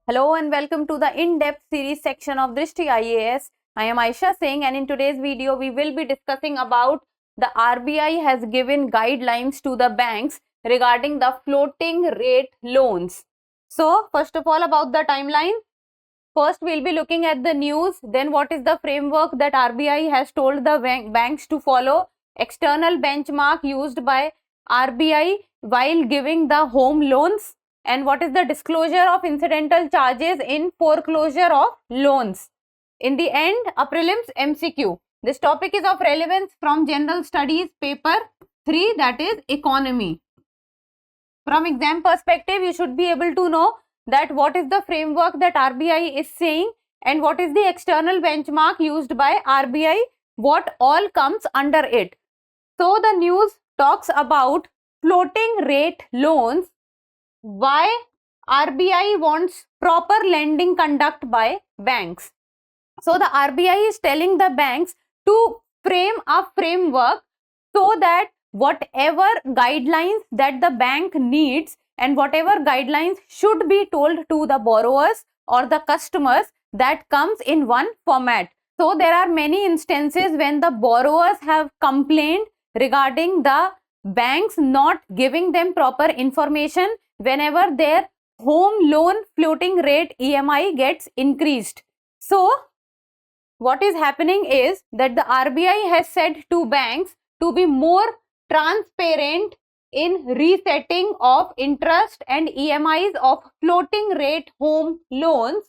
Hello and welcome to the in-depth series section of Drishti IAS. I am Aisha Singh and in today's video we will be discussing about the RBI has given guidelines to the banks regarding the floating rate loans. So first of all about the timeline. First we'll be looking at the news, then what is the framework that RBI has told the banks to follow, external benchmark used by RBI while giving the home loans, and what is the disclosure of incidental charges in foreclosure of loans. In the end, a prelims MCQ. This topic is of relevance from General Studies paper 3, that is economy. From exam perspective, you should be able to know that what is the framework that RBI is saying and what is the external benchmark used by RBI, what all comes under it. So the news talks about floating rate loans, why RBI wants proper lending conduct by banks. So the RBI is telling the banks to frame a framework so that whatever guidelines that the bank needs and whatever guidelines should be told to the borrowers or the customers, that comes in one format. So there are many instances when the borrowers have complained regarding the banks not giving them proper information whenever their home loan floating rate EMI gets increased. So what is happening is that the RBI has said to banks to be more transparent in resetting of interest and EMIs of floating rate home loans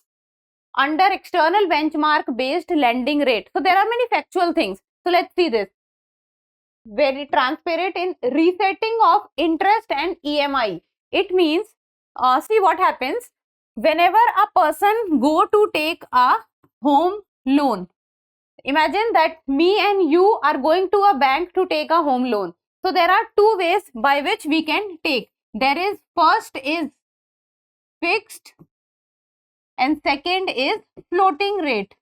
under external benchmark based lending rate. So there are many factual things. So let's see this. Very transparent in resetting of interest and EMI. It means, see what happens whenever a person go to take a home loan. Imagine that me and you are going to a bank to take a home loan. So there are two ways by which we can take. There is first is fixed and second is floating rate.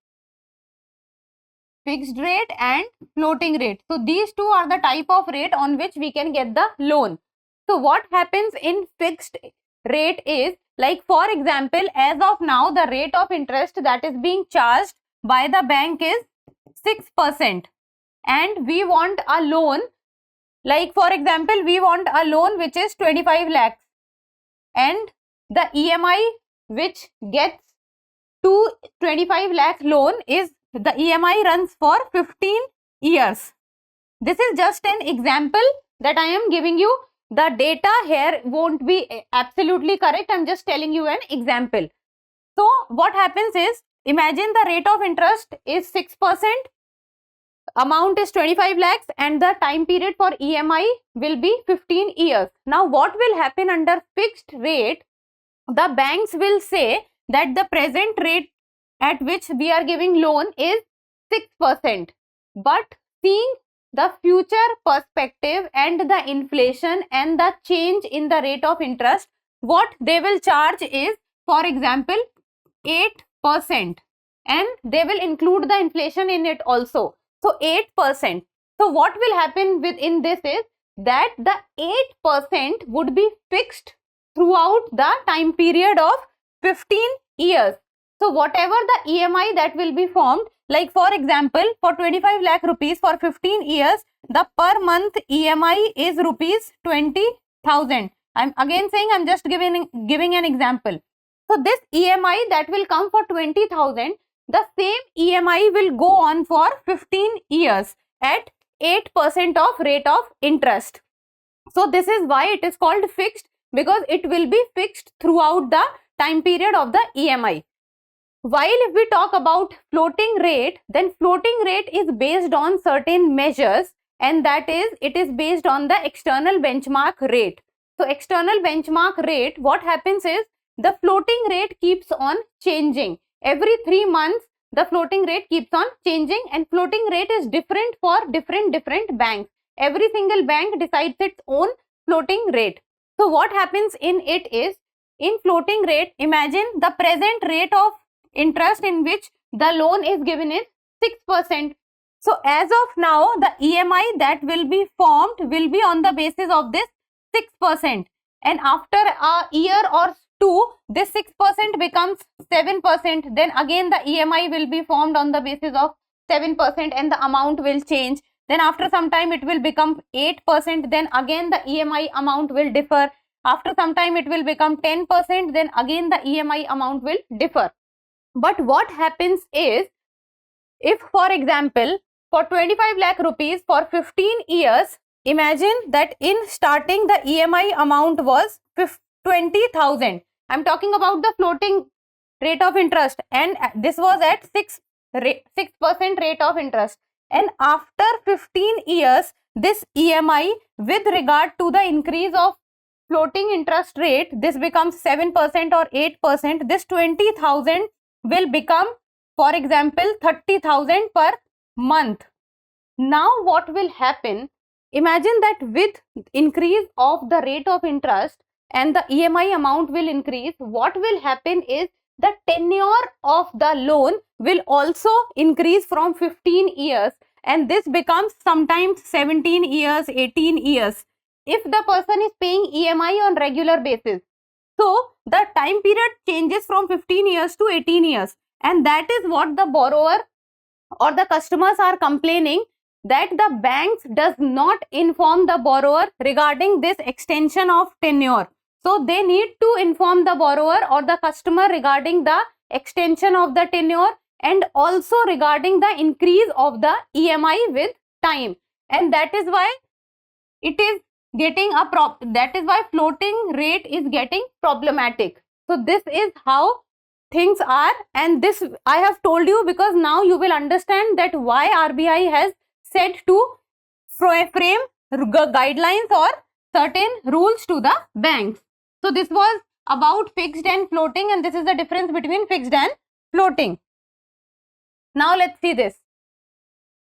Fixed rate and floating rate. So these two are the type of rate on which we can get the loan. So what happens in fixed rate is, like for example, as of now the rate of interest that is being charged by the bank is 6% and we want a loan, like for example we want a loan which is 25 lakhs and the EMI which gets to 25 lakh loan is, the EMI runs for 15 years. This is just an example that I am giving you. The data here won't be absolutely correct. I am just telling you an example. So what happens is, imagine the rate of interest is 6%, amount is 25 lakhs and the time period for EMI will be 15 years. Now what will happen under fixed rate? The banks will say that the present rate at which we are giving loan is 6%. But seeing the future perspective and the inflation and the change in the rate of interest, what they will charge is, for example, 8% and they will include the inflation in it also. So 8%. So what will happen within this is that the 8% would be fixed throughout the time period of 15 years. So whatever the EMI that will be formed, like for example, for 25 lakh rupees for 15 years, the per month EMI is rupees 20,000. I'm again saying, I'm just giving an example. So this EMI that will come for 20,000, the same EMI will go on for 15 years at 8% of rate of interest. So this is why it is called fixed, because it will be fixed throughout the time period of the EMI. While if we talk about floating rate, then floating rate is based on certain measures, and that is, it is based on the external benchmark rate. So external benchmark rate, what happens is, the floating rate keeps on changing. Every 3 months, the floating rate keeps on changing and floating rate is different for different banks. Every single bank decides its own floating rate. So what happens in it is, in floating rate, imagine the present rate of interest in which the loan is given is 6%. So as of now, the EMI that will be formed will be on the basis of this 6%. And after a year or 2, this 6% becomes 7. Then again the EMI will be formed on the basis of 7% and the amount will change. Then after some time it will become 8%. Then again the EMI amount will differ. After some time it will become 10%. Then again the EMI amount will differ. But what happens is, if for example for 25 lakh rupees for 15 years, imagine that in starting the EMI amount was 20,000. I'm talking about the floating rate of interest, and this was at 6% rate of interest. And after 15 years, this EMI with regard to the increase of floating interest rate, this becomes 7% or 8%. This 20,000 will become, for example, 30,000 per month. Now what will happen? Imagine that with increase of the rate of interest and the EMI amount will increase, what will happen is the tenure of the loan will also increase from 15 years, and this becomes sometimes 17 years, 18 years if the person is paying EMI on regular basis. So the time period changes from 15 years to 18 years, and that is what the borrower or the customers are complaining, that the banks does not inform the borrower regarding this extension of tenure. So they need to inform the borrower or the customer regarding the extension of the tenure and also regarding the increase of the EMI with time. And that is why it is getting that is why floating rate is getting problematic. So this is how things are, and this I have told you because now you will understand that why RBI has said to frame guidelines or certain rules to the banks. So this was about fixed and floating, and this is the difference between fixed and floating. Now let's see this.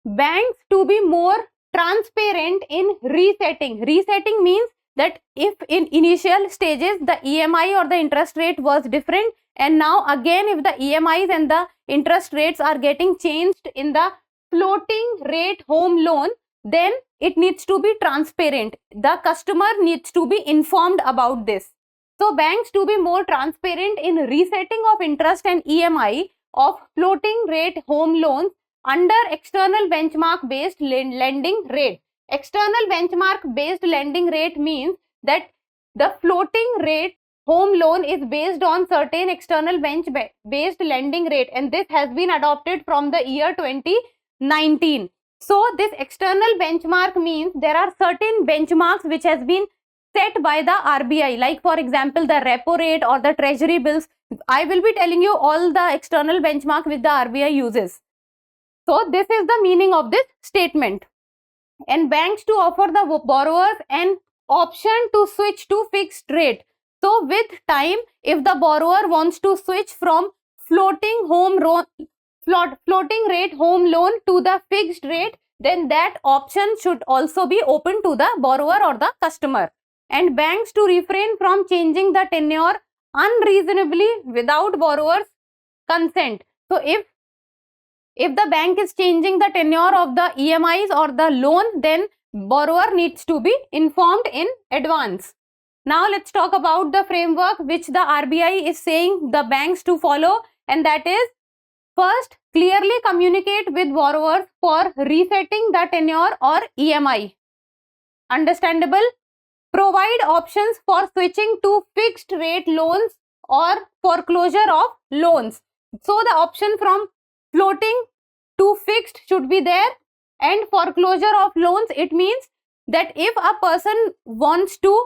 Banks to be more transparent in resetting. Resetting means that if in initial stages the EMI or the interest rate was different, and now again if the EMIs and the interest rates are getting changed in the floating rate home loan, then it needs to be transparent. The customer needs to be informed about this. So banks to be more transparent in resetting of interest and EMI of floating rate home loans under external benchmark based lending rate. External benchmark based lending rate means that the floating rate home loan is based on certain external based lending rate, and this has been adopted from the year 2019. So this external benchmark means there are certain benchmarks which has been set by the RBI, like for example the repo rate or the treasury bills. I will be telling you all the external benchmark which the RBI uses. So this is the meaning of this statement. And banks to offer the borrowers an option to switch to fixed rate. So with time, if the borrower wants to switch from floating rate home loan to the fixed rate, then that option should also be open to the borrower or the customer. And banks to refrain from changing the tenure unreasonably without borrower's consent. So if the bank is changing the tenure of the EMIs or the loan, then borrower needs to be informed in advance. Now let's talk about the framework which the RBI is saying the banks to follow, and that is: first, clearly communicate with borrowers for resetting the tenure or EMI. Understandable? Provide options for switching to fixed rate loans or foreclosure of loans. So the option from floating to fixed should be there, and foreclosure of loans, it means that if a person wants to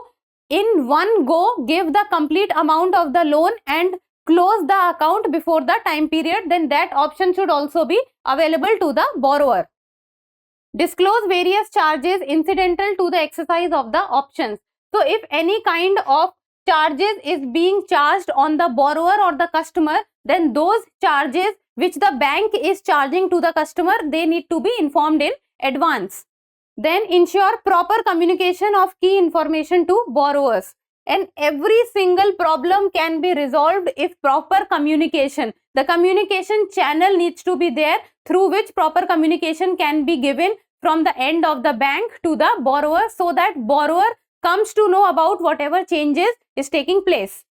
in one go give the complete amount of the loan and close the account before the time period, then that option should also be available to the borrower. Disclose various charges incidental to the exercise of the options. So if any kind of charges is being charged on the borrower or the customer, then those charges which the bank is charging to the customer, they need to be informed in advance. Then ensure proper communication of key information to borrowers. And every single problem can be resolved if proper communication. The communication channel needs to be there through which proper communication can be given from the end of the bank to the borrower, so that borrower comes to know about whatever changes is taking place.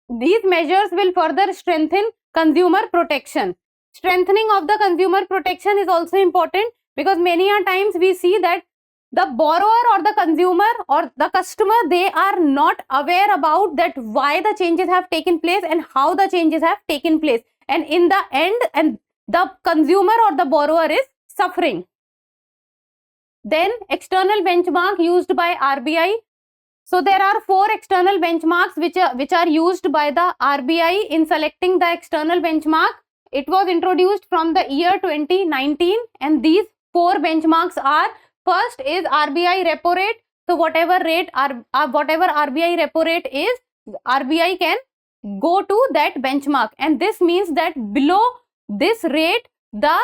these measures will further strengthen consumer protection. Strengthening of the consumer protection is also important, because many a times we see that the borrower or the consumer or the customer, they are not aware about that why the changes have taken place and how the changes have taken place, and in the end, and the consumer or the borrower is suffering. Then external benchmark used by RBI. So there are 4 external benchmarks which are used by the RBI in selecting the external benchmark. It was introduced from the year 2019, and these 4 benchmarks are: first is RBI repo rate. So whatever RBI repo rate is, RBI can go to that benchmark, and this means that below this rate the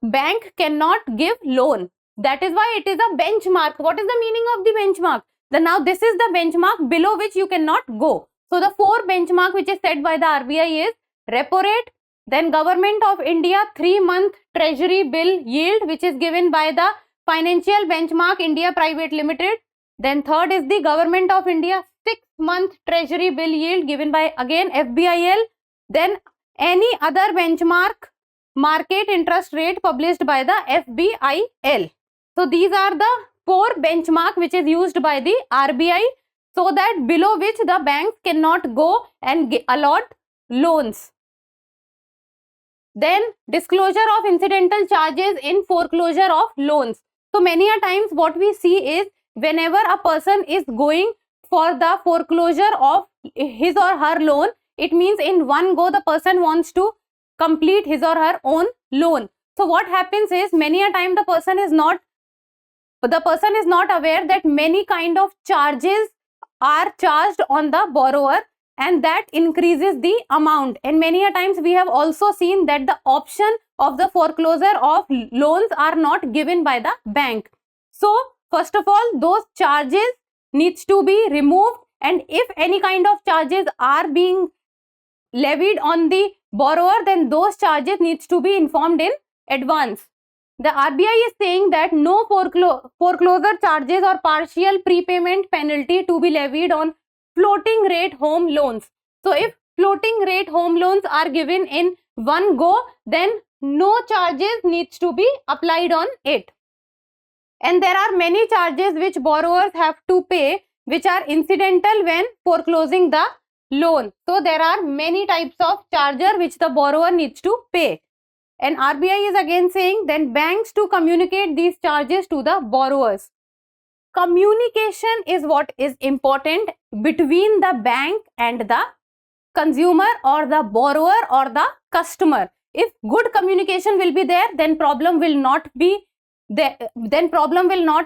bank cannot give loan. That is why it is a benchmark. What is the meaning of the benchmark? Now this is the benchmark below which you cannot go. So the 4 benchmark which is set by the RBI is repo rate, then Government of India 3-month treasury bill yield, which is given by the Financial Benchmark India Private Limited. Then third is the Government of India 6-month treasury bill yield, given by again FBIL. Then any other benchmark market interest rate published by the FBIL. So these are the 4 benchmark which is used by the RBI, so that below which the banks cannot go and allot loans. Then disclosure of incidental charges in foreclosure of loans. So many a times what we see is, whenever a person is going for the foreclosure of his or her loan, it means in one go the person wants to complete his or her own loan. So what happens is, many a time the person is not aware that many kind of charges are charged on the borrower, and that increases the amount. And many a times we have also seen that the option of the foreclosure of loans are not given by the bank. So first of all, those charges needs to be removed, and if any kind of charges are being levied on the borrower, then those charges needs to be informed in advance. The RBI is saying that no foreclosure charges or partial prepayment penalty to be levied on floating rate home loans. So if floating rate home loans are given in one go, then no charges needs to be applied on it. And there are many charges which borrowers have to pay, which are incidental when foreclosing the loan. So there are many types of charges which the borrower needs to pay. And RBI is again saying then banks to communicate these charges to the borrowers. Communication is what is important between the bank and the consumer or the borrower or the customer. If good communication will be there, then problem will not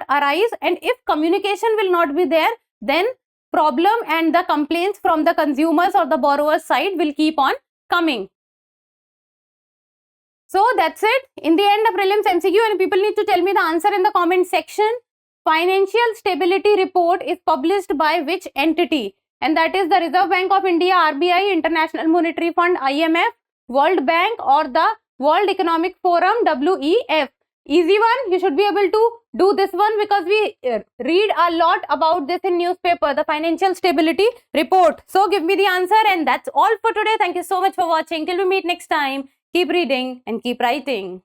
arise, and if communication will not be there, then problem and the complaints from the consumers or the borrower's side will keep on coming. So that's it. In the end, of prelims MCQ, and people need to tell me the answer in the comment section. Financial stability report is published by which entity? And that is the Reserve Bank of India, RBI, International Monetary Fund, IMF, World Bank, or the World Economic Forum, WEF. Easy one. You should be able to do this one because we read a lot about this in newspaper, the financial stability report. So give me the answer, and that's all for today. Thank you so much for watching. Till we meet next time, keep reading and keep writing.